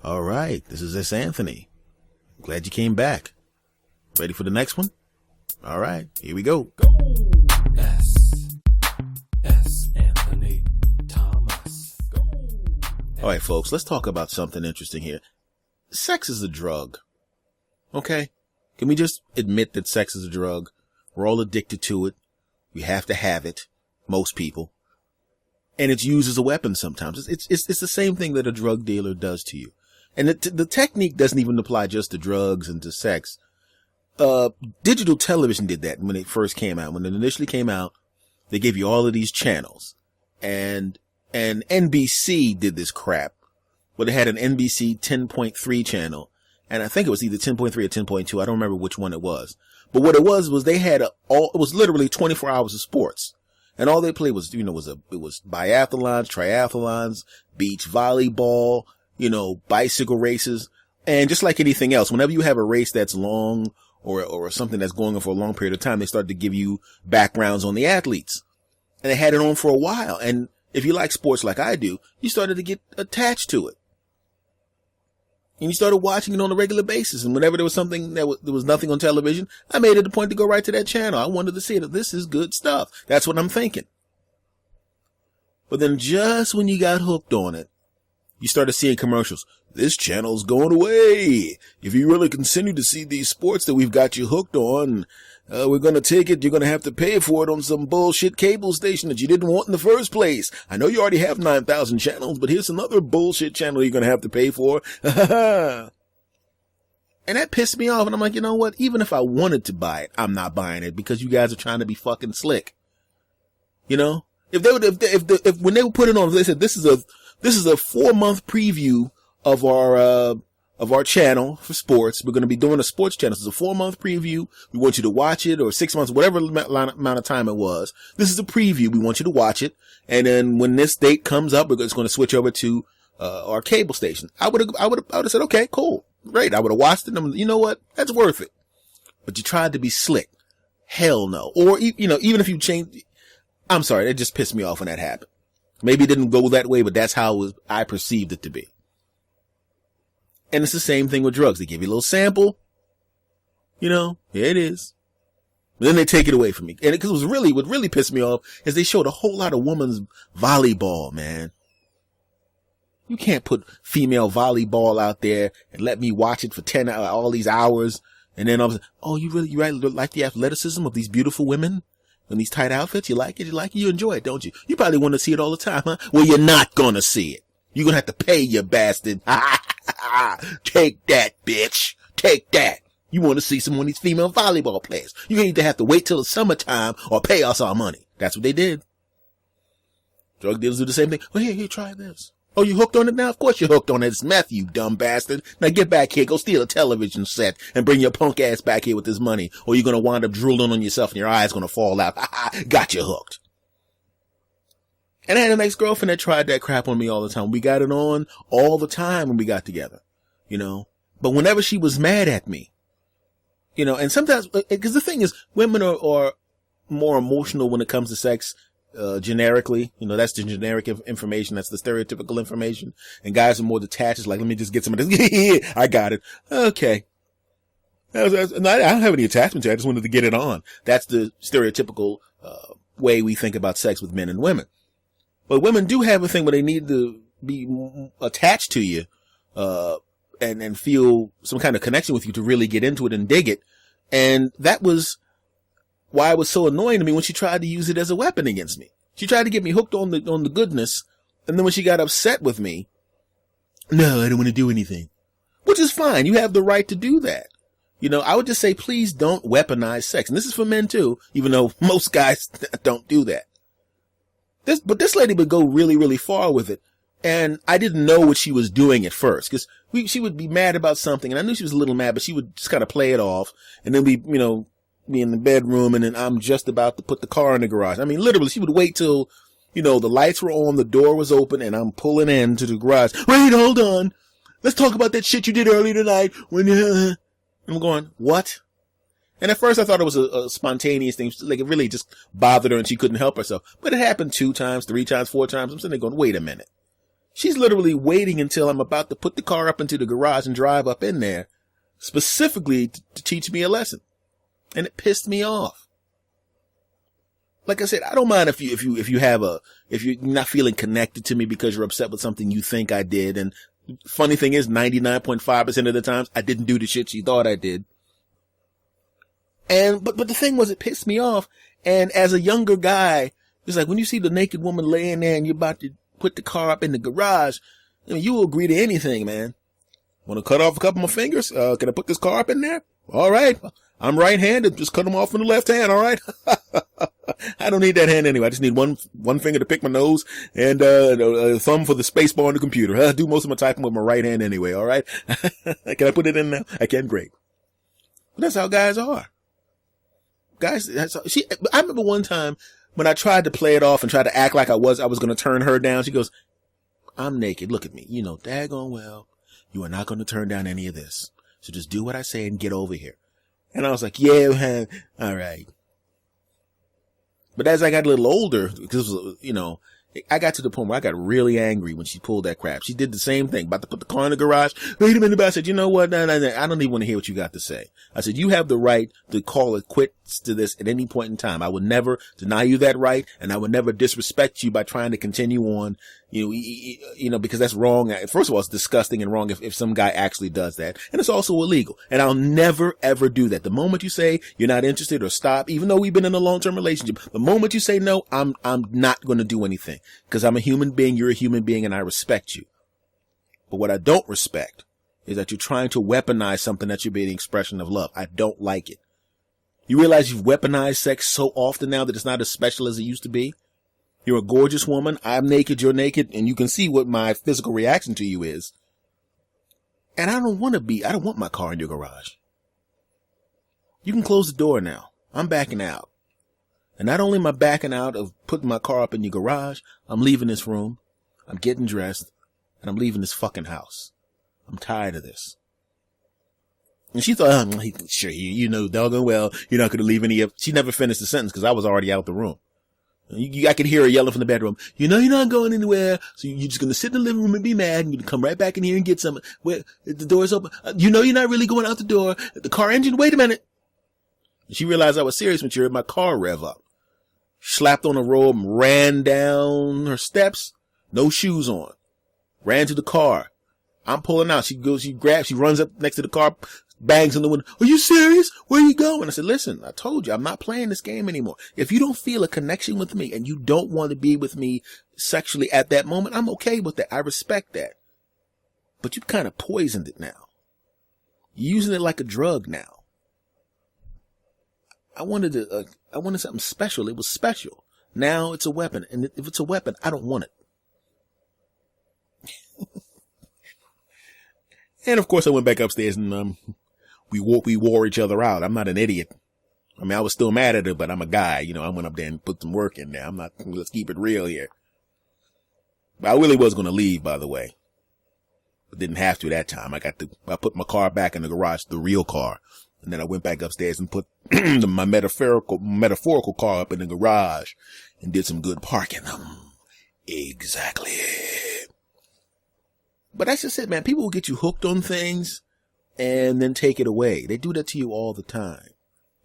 All right, this is S. Anthony. Glad you came back. Ready for the next one? All right, here we go. S. Anthony Thomas. Go. All right, folks, let's talk about something interesting here. Sex is a drug. Okay? Can we just admit that sex is a drug? We're all addicted to it. We have to have it. Most people. And it's used as a weapon sometimes. It's the same thing that a drug dealer does to you. And the technique doesn't even apply just to drugs and to sex. Digital television did that when it first came out. When it initially came out, they gave you all of these channels. And NBC did this crap. Where they had an NBC 10.3 channel. And I think it was either 10.3 or 10.2. I don't remember which one it was. But what it was they had it was literally 24 hours of sports. And all they played was, it was biathlons, triathlons, beach volleyball, bicycle races. And just like anything else, whenever you have a race that's long or something that's going on for a long period of time, they start to give you backgrounds on the athletes. And they had it on for a while. And if you like sports like I do, you started to get attached to it. And you started watching it on a regular basis. And whenever there was something there was nothing on television, I made it a point to go right to that channel. I wanted to see that this is good stuff. That's what I'm thinking. But then just when you got hooked on it, you started seeing commercials. This channel's going away. If you really continue to see these sports that we've got you hooked on, we're going to take it. You're going to have to pay for it on some bullshit cable station that you didn't want in the first place. I know you already have 9,000 channels, but here's another bullshit channel you're going to have to pay for. And that pissed me off. And I'm like, you know what? Even if I wanted to buy it, I'm not buying it because you guys are trying to be fucking slick. When they would put it on, they said, this is a 4-month preview of our channel for sports. We're going to be doing a sports channel. It's a 4-month preview. We want you to watch it, or 6 months, whatever amount of time it was. This is a preview. We want you to watch it. And then when this date comes up, it's going to switch over to, our cable station. I would have said, okay, cool. Great. I would have watched it. And you know what? That's worth it. But you tried to be slick. Hell no. Or, even if you change, I'm sorry. That just pissed me off when that happened. Maybe it didn't go that way, but that's how I perceived it to be. And it's the same thing with drugs. They give you a little sample. Here it is. Then they take it away from me. And because what really pissed me off is they showed a whole lot of women's volleyball, man. You can't put female volleyball out there and let me watch it for all these hours. And then you really like the athleticism of these beautiful women in these tight outfits? You like it? You enjoy it, don't you? You probably want to see it all the time, huh? Well, you're not going to see it. You're going to have to pay, you bastard. Take that, bitch. Take that. You want to see some of these female volleyball players. You're going to either have to wait till the summertime or pay us our money. That's what they did. Drug dealers do the same thing. Oh, here, try this. Oh, you hooked on it now? Of course you're hooked on it. It's meth, you dumb bastard. Now get back here. Go steal a television set and bring your punk ass back here with this money, or you're going to wind up drooling on yourself and your eye's going to fall out. Got you hooked. And I had an ex-girlfriend that tried that crap on me all the time. We got it on all the time when we got together, But whenever she was mad at me, and sometimes, because the thing is, women are more emotional when it comes to sex, generically. That's the generic information. That's the stereotypical information. And guys are more detached. It's like, let me just get some of this. I got it. Okay. I don't have any attachment to it. I just wanted to get it on. That's the stereotypical, way we think about sex with men and women. But women do have a thing where they need to be attached to you, and feel some kind of connection with you to really get into it and dig it. And that was why it was so annoying to me when she tried to use it as a weapon against me. She tried to get me hooked on the goodness. And then when she got upset with me, no, I don't want to do anything, which is fine. You have the right to do that. I would just say, please don't weaponize sex. And this is for men too, even though most guys don't do that. But this lady would go really, really far with it. And I didn't know what she was doing at first, because she would be mad about something, and I knew she was a little mad, but she would just kind of play it off. And then we, be in the bedroom, and then I'm just about to put the car in the garage. I mean, literally, she would wait till, the lights were on, the door was open, and I'm pulling into the garage. Wait, hold on. Let's talk about that shit you did earlier tonight when I'm going, what? And at first I thought it was a spontaneous thing. Like, it really just bothered her and she couldn't help herself. But it happened 2 times, 3 times, 4 times. I'm sitting there going, wait a minute. She's literally waiting until I'm about to put the car up into the garage and drive up in there, specifically to teach me a lesson. And it pissed me off. Like I said, I don't mind if you're not feeling connected to me because you're upset with something you think I did. And funny thing is, 99.5% of the times I didn't do the shit she thought I did. But the thing was, it pissed me off. And as a younger guy, it's like when you see the naked woman laying there and you're about to put the car up in the garage, I mean, you will agree to anything, man. Want to cut off a couple of my fingers? Can I put this car up in there? All right. I'm right-handed. Just cut them off from the left hand. All right. I don't need that hand anyway. I just need one finger to pick my nose and a thumb for the space bar on the computer. I do most of my typing with my right hand anyway. All right. Can I put it in now? I can. Great. But that's how guys are. Guys, I remember one time when I tried to play it off and try to act like I was going to turn her down. She goes, I'm naked. Look at me. You know, daggone well, you are not going to turn down any of this. So just do what I say and get over here. And I was like, yeah, all right. But as I got a little older, because, you know, I got to the point where I got really angry when she pulled that crap. She did the same thing, about to put the car in the garage. Wait a minute, I said, you know what? No, I don't even want to hear what you got to say. I said, you have the right to call it quits to this at any point in time. I would never deny you that right, and I would never disrespect you by trying to continue on, you know, because that's wrong. First of all, it's disgusting and wrong if some guy actually does that. And it's also illegal. And I'll never, ever do that. The moment you say you're not interested or stop, even though we've been in a long-term relationship, the moment you say no, I'm not going to do anything. Because I'm a human being, you're a human being, and I respect you. But what I don't respect is that you're trying to weaponize something that should be an expression of love. I don't like it. You realize you've weaponized sex so often now that it's not as special as it used to be? You're a gorgeous woman, I'm naked, you're naked, and you can see what my physical reaction to you is. And I don't want my car in your garage. You can close the door now. I'm backing out. And not only am I backing out of putting my car up in your garage, I'm leaving this room, I'm getting dressed, and I'm leaving this fucking house. I'm tired of this. And she thought, sure, you know, doggone well, you're not going to leave any of... She never finished the sentence because I was already out the room. I could hear her yelling from the bedroom, you know you're not going anywhere, so you're just going to sit in the living room and be mad, and you can come right back in here and get some... Where the door's open. You know you're not really going out the door. The car engine, wait a minute. And she realized I was serious when she heard my car rev up. Slapped on a robe and ran down her steps, no shoes on. Ran to the car. I'm pulling out. She runs up next to the car, bangs on the window. Are you serious? Where are you going? I said, listen, I told you, I'm not playing this game anymore. If you don't feel a connection with me and you don't want to be with me sexually at that moment, I'm okay with that. I respect that. But you've kind of poisoned it now. You're using it like a drug now. I wanted something special. It was special. Now it's a weapon. And if it's a weapon, I don't want it. And of course I went back upstairs and, we wore each other out. I'm not an idiot. I mean, I was still mad at her, but I'm a guy. You know, I went up there and put some work in there. Let's keep it real here. But I really was going to leave, by the way. But didn't have to that time. I put my car back in the garage, the real car. And then I went back upstairs and put my metaphorical car up in the garage and did some good parking. Exactly. But that's just it, man. People will get you hooked on things and then take it away. They do that to you all the time.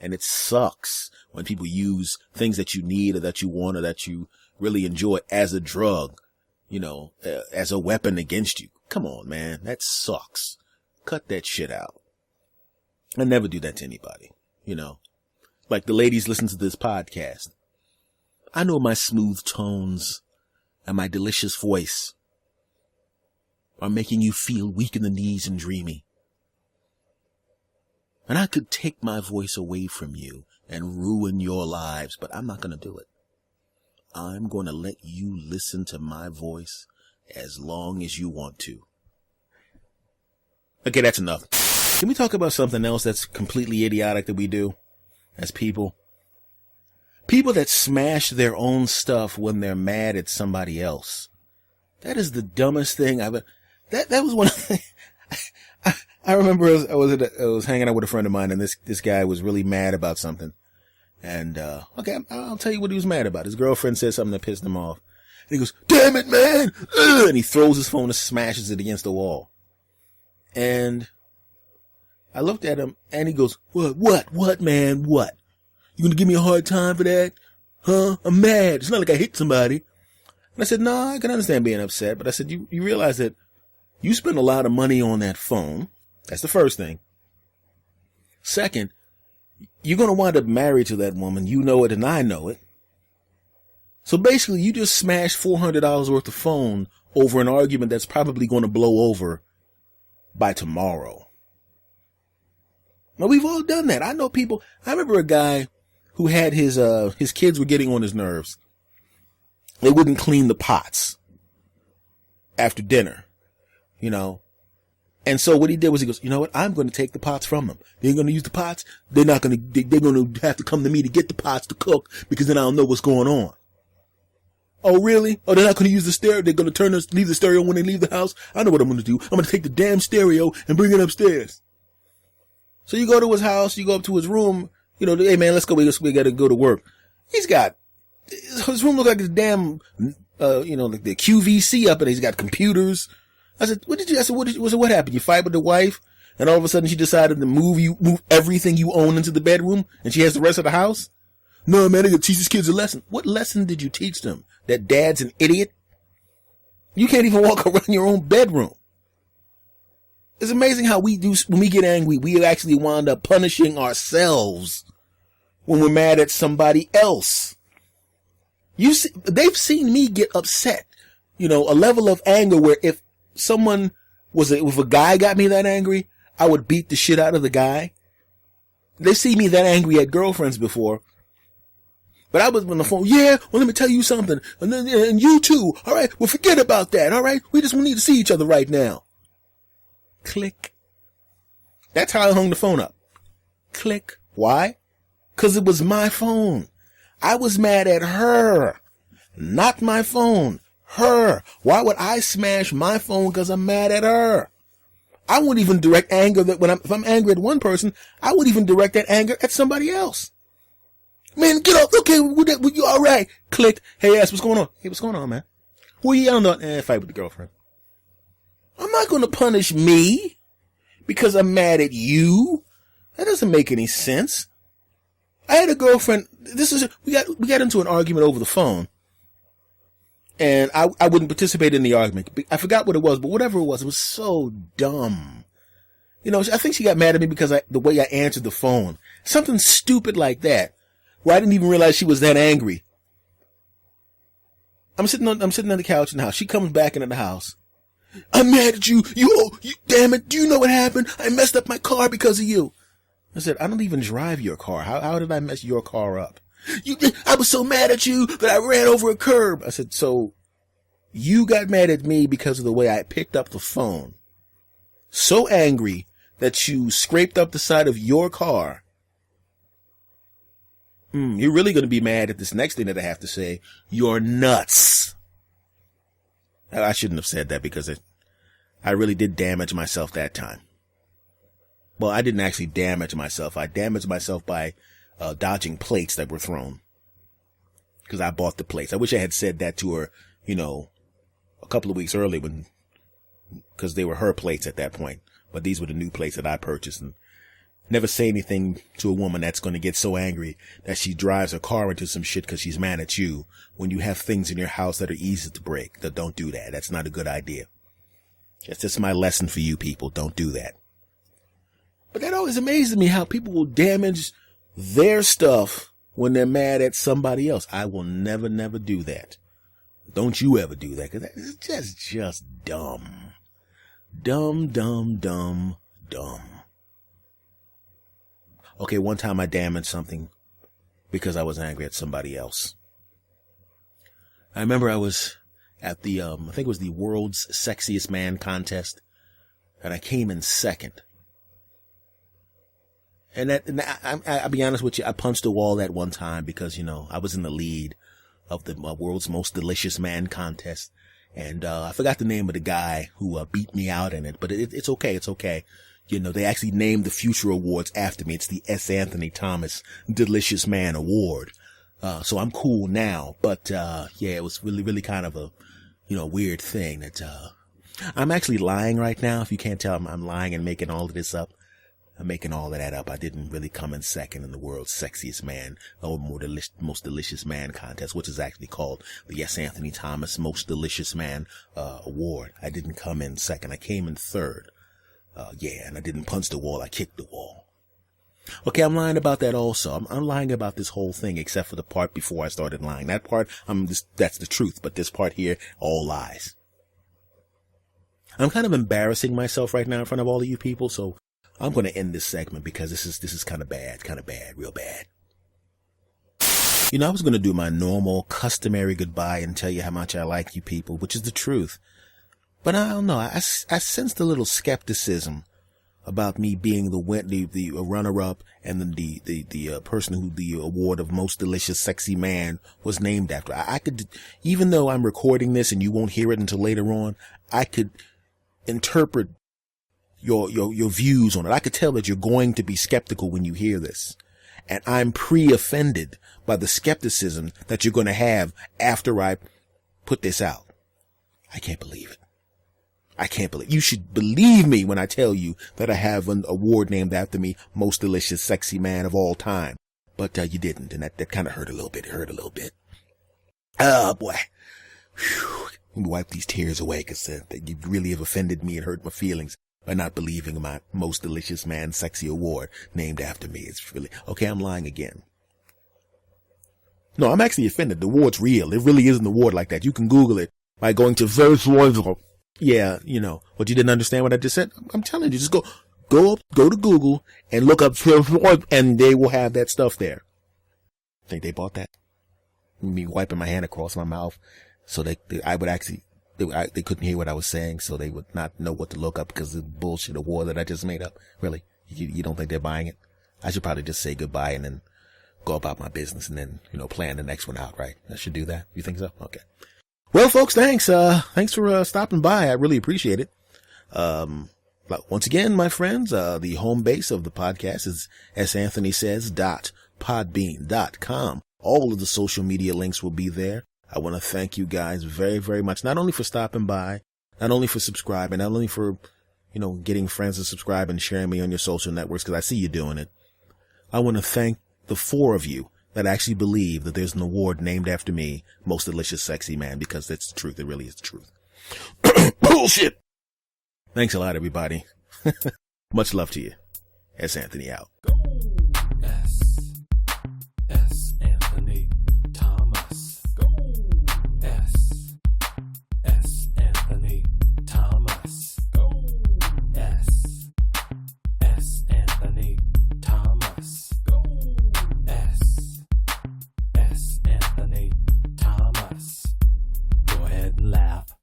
And it sucks when people use things that you need or that you want or that you really enjoy as a drug, you know, as a weapon against you. Come on, man. That sucks. Cut that shit out. I never do that to anybody, you know. Like the ladies listen to this podcast. I know my smooth tones and my delicious voice are making you feel weak in the knees and dreamy. And I could take my voice away from you and ruin your lives, but I'm not going to do it. I'm going to let you listen to my voice as long as you want to. Okay, that's enough. Can we talk about something else that's completely idiotic that we do as people? People that smash their own stuff when they're mad at somebody else. That is the dumbest thing I've ever... That was one of the... I remember I was hanging out with a friend of mine, and this guy was really mad about something. And, okay, I'll tell you what he was mad about. His girlfriend said something that pissed him off. he goes, damn it, man. Ugh! And he throws his phone and smashes it against the wall. And I looked at him and he goes, what, man, what? You gonna give me a hard time for that? Huh? I'm mad. It's not like I hit somebody. And I said, no, I can understand being upset. But I said, you realize that you spend a lot of money on that phone. That's the first thing. Second, you're going to wind up married to that woman. You know it and I know it. So basically, you just smashed $400 worth of phone over an argument that's probably going to blow over by tomorrow. Now, we've all done that. I know people. I remember a guy who had his kids were getting on his nerves. They wouldn't clean the pots after dinner, you know. And so what he did was he goes, you know what? I'm going to take the pots from them. They ain't going to use the pots. They're going to have to come to me to get the pots to cook because then I don't know what's going on. Oh, really? Oh, they're not going to use the stereo. They're going to leave the stereo when they leave the house. I know what I'm going to do. I'm going to take the damn stereo and bring it upstairs. So you go to his house, you go up to his room, you know, hey man, let's go. We got to go to work. His room looked like his damn, like the QVC up, and he's got computers. I said, what happened? You fight with the wife, and all of a sudden she decided to move everything you own into the bedroom, and she has the rest of the house? No, man, I gotta teach these kids a lesson. What lesson did you teach them? That dad's an idiot? You can't even walk around your own bedroom. It's amazing how when we get angry, we actually wind up punishing ourselves when we're mad at somebody else. They've seen me get upset, a level of anger where if a guy got me that angry, I would beat the shit out of the guy. They see me that angry at girlfriends before. But I was on the phone, yeah, well, let me tell you something. And you too. All right, well, forget about that. All right, we need to see each other right now. Click. That's how I hung the phone up. Click. Why? Because it was my phone. I was mad at her. Not my phone. Her. Why would I smash my phone because I'm mad at her? I wouldn't even direct anger if I'm angry at one person, I would even direct that anger at somebody else. Man, get up. Okay, you all right? Click. Hey, ass, what's going on? Hey, what's going on, man? Who are you yelling at? Fight with the girlfriend. I'm not going to punish me because I'm mad at you. That doesn't make any sense. I had a girlfriend. We got into an argument over the phone, and I wouldn't participate in the argument. I forgot what it was, but whatever it was so dumb. I think she got mad at me because the way I answered the phone, something stupid like that, where I didn't even realize she was that angry. I'm sitting on the couch in the house. She comes back into the house. I'm mad at you. You damn it. Do you know what happened? I messed up my car because of you. I said, I don't even drive your car. How did I mess your car up? I was so mad at you that I ran over a curb. I said, so you got mad at me because of the way I picked up the phone. So angry that you scraped up the side of your car. You're really going to be mad at this next thing that I have to say. You're nuts. I shouldn't have said that because I really did damage myself that time. Well, I didn't actually damage myself. I damaged myself by dodging plates that were thrown. Because I bought the plates. I wish I had said that to her, a couple of weeks earlier because they were her plates at that point. But these were the new plates that I purchased. And never say anything to a woman that's going to get so angry that she drives her car into some shit because she's mad at you when you have things in your house that are easy to break. Don't do that. That's not a good idea. That's just my lesson for you people. Don't do that. But that always amazes me how people will damage their stuff when they're mad at somebody else. I will never do that. Don't you ever do that, because that's just dumb. Dumb. Okay, one time I damaged something because I was angry at somebody else. I remember I was at the, I think it was the World's Sexiest Man contest, and I came in second. And I'll be honest with you, I punched a wall that one time because, I was in the lead of the World's Most Delicious Man contest. And I forgot the name of the guy who beat me out in it, but it's okay. It's okay. They actually named the future awards after me. It's the S. Anthony Thomas Delicious Man Award. So I'm cool now, but, yeah, it was really, really kind of a, weird thing that, I'm actually lying right now. If you can't tell, I'm lying and making all of this up. I'm making all of that up. I didn't really come in second in the world's sexiest man or most delicious man contest, which is actually called the S. Anthony Thomas Most Delicious Man, award. I didn't come in second. I came in third. Yeah, and I didn't punch the wall. I kicked the wall. Okay, I'm lying about that also. I'm lying about this whole thing except for the part before I started lying. That part, that's the truth, but this part here, all lies. I'm kind of embarrassing myself right now in front of all of you people, so I'm going to end this segment because this is kind of bad, real bad. I was going to do my normal, customary goodbye and tell you how much I like you people, which is the truth. But I don't know. I sensed a little skepticism about me being the runner-up and then the person who the award of most delicious sexy man was named after. I could, even though I'm recording this and you won't hear it until later on, I could interpret your views on it. I could tell that you're going to be skeptical when you hear this. And I'm pre-offended by the skepticism that you're going to have after I put this out. I can't believe it. You should believe me when I tell you that I have an award named after me, most delicious sexy man of all time. But you didn't, and that kind of hurt a little bit. Oh boy. Whew. Let me wipe these tears away because you really have offended me and hurt my feelings by not believing my most delicious man sexy award named after me. It's really, okay, I'm lying again. No, I'm actually offended. The award's real. It really is an award like that. You can Google it by going to Versworth. Yeah, what you didn't understand what I just said? I'm telling you, just go to Google and look up Versworth and they will have that stuff there. Think they bought that? Me wiping my hand across my mouth so they couldn't hear what I was saying, so they would not know what to look up because of the bullshit award that I just made up. Really? You don't think they're buying it? I should probably just say goodbye and then go about my business and then, plan the next one out, right? I should do that. You think so? Okay. Well, folks, thanks. Thanks for stopping by. I really appreciate it. Once again, my friends, the home base of the podcast is santhonysays.podbean.com. All of the social media links will be there. I want to thank you guys very, very much, not only for stopping by, not only for subscribing, not only for, getting friends to subscribe and sharing me on your social networks, because I see you doing it. I want to thank the 4 of you that actually believe that there's an award named after me, most delicious sexy man, because that's the truth. It really is the truth. Bullshit! Thanks a lot, everybody. Much love to you. S. Anthony out. S. Anthony Thomas. Go. S. Anthony Thomas. Go. S. Anthony Thomas. Go. S. Anthony Thomas. Go ahead and laugh.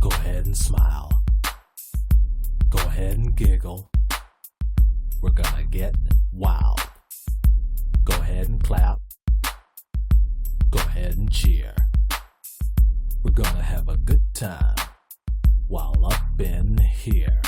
Go ahead and smile. Go ahead and giggle. We're gonna get wild. Go ahead and clap. Go ahead and cheer. We're gonna have a good time while up in here.